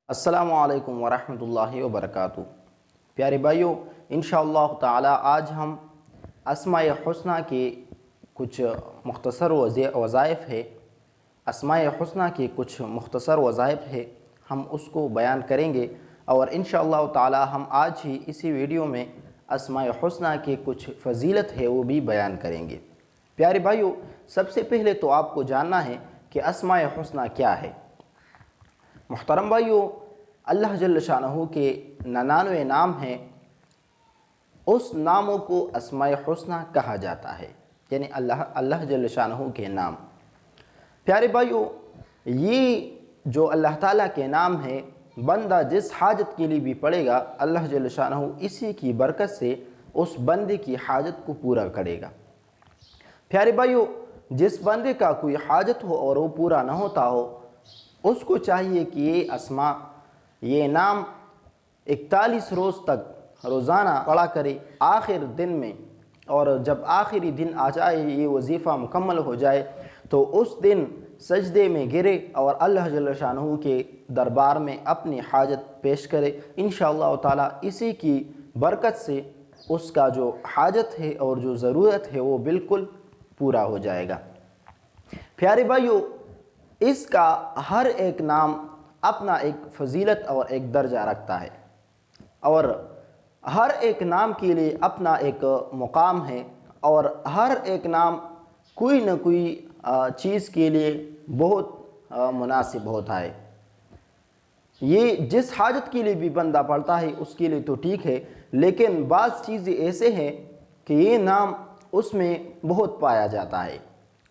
अस्सलामुअलैकुम वरहमतुल्लाहि वबरकातुहू। प्यारे भाइयों, इंशाअल्लाह ताला आज हम अस्माए हुस्ना के कुछ मुख्तसर वज़ाइफ़ है, अस्माए हुस्ना के कुछ मुख्तसर वज़ाइफ़ है, हम उसको बयान करेंगे। और इंशाअल्लाह ताला हम आज ही इसी वीडियो में अस्माए हुस्ना के कुछ फ़जीलत है वो भी बयान करेंगे। प्यारे भाइयों, सबसे पहले तो आपको जानना है कि अस्माए हुस्ना क्या है। मुहतरम भाइयों, अल्लाह जल्ल शानहू के 99 नाम हैं, उस नामों को अस्माए हुस्ना कहा जाता है, यानी अल्लाह जल्ल शानहू के नाम। प्यारे भाइयों, ये जो अल्लाह ताला के नाम है, बंदा जिस हाजत के लिए भी पढ़ेगा, अल्लाह जल्ल शानहू इसी की बरकत से उस बंदे की हाजत को पूरा करेगा। प्यारे भाइयों, जिस बंदे का कोई हाजत हो और वो पूरा ना होता हो, उसको चाहिए कि ये नाम 41 रोज़ तक रोज़ाना पढ़ा करे आखिर दिन में। और जब आखिरी दिन आ जाए, ये वजीफ़ा मुकम्मल हो जाए, तो उस दिन सजदे में गिरे और अल्लाह जल्ल शानहू के दरबार में अपनी हाजत पेश करे। इंशाअल्लाह ताला इसी की बरकत से उसका जो हाजत है और जो ज़रूरत है वो बिल्कुल पूरा हो जाएगा। प्यारे भाइयों, इसका हर एक नाम अपना एक फजीलत और एक दर्जा रखता है और हर एक नाम के लिए अपना एक मुकाम है और हर एक नाम कोई न कोई चीज़ के लिए बहुत मुनासिब होता है। ये जिस हाजत के लिए भी बंदा पढ़ता है उसके लिए तो ठीक है, लेकिन बाज़ चीज़ें ऐसे हैं कि ये नाम उसमें बहुत पाया जाता है।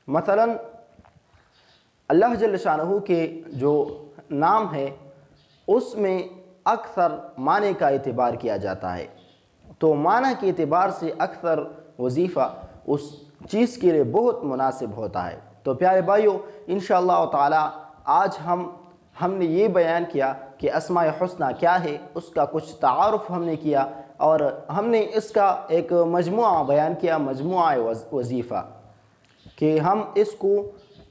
मसलन अल्लाह जल्ल शानहू के जो नाम है उसमें अक्सर माने का एतबार किया जाता है, तो माना के एतबार से अक्सर वजीफ़ा उस चीज़ के लिए बहुत मुनासिब होता है। तो प्यारे भाइयों, इंशाअल्लाह ताला आज हमने ये बयान किया कि अस्माए हुस्ना क्या है, उसका कुछ तारुफ हमने किया और हमने इसका एक मजमुआ बयान किया, मजमुआ वजीफ़ा, कि हम इसको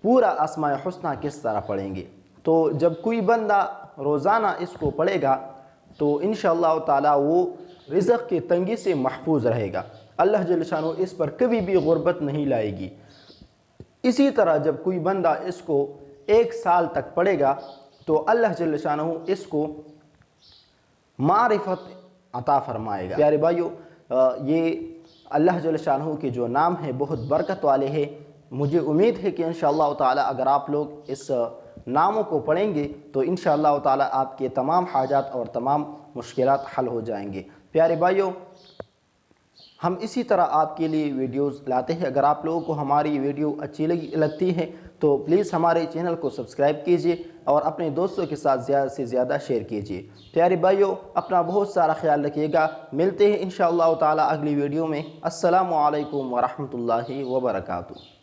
पूरा अस्माए हुस्ना किस तरह पढ़ेंगे। तो जब कोई बंदा रोज़ाना इसको पढ़ेगा तो इंशाअल्लाह ताला वो रिज़्क़ की तंगी से महफूज रहेगा। अल्लाह जल्ल शानहू इस पर कभी भी गुर्बत नहीं लाएगी। इसी तरह जब कोई बंदा इसको 1 साल तक पढ़ेगा तो अल्लाह जल्ल शानहू इसको मारिफत अता फरमाएगा। प्यारे भाइयों, ये अल्लाह जल्ल शानहू के जो नाम है बहुत बरकत वाले हैं। मुझे उम्मीद है कि इंशाअल्लाह ताला अगर आप लोग इस नामों को पढ़ेंगे तो इंशाअल्लाह ताला आपके तमाम हाजात और तमाम मुश्किलात हल हो जाएंगे। प्यारे भाइयों, हम इसी तरह आपके लिए वीडियोस लाते हैं। अगर आप लोगों को हमारी वीडियो अच्छी लगती है तो प्लीज़ हमारे चैनल को सब्सक्राइब कीजिए और अपने दोस्तों के साथ ज़्यादा से ज़्यादा शेयर कीजिए। प्यारे भाइयों, अपना बहुत सारा ख्याल रखिएगा। मिलते हैं इंशाअल्लाह ताला अगली वीडियो में। अस्सलामु अलैकुम वरहमतुल्लाहि वबरकातुहू।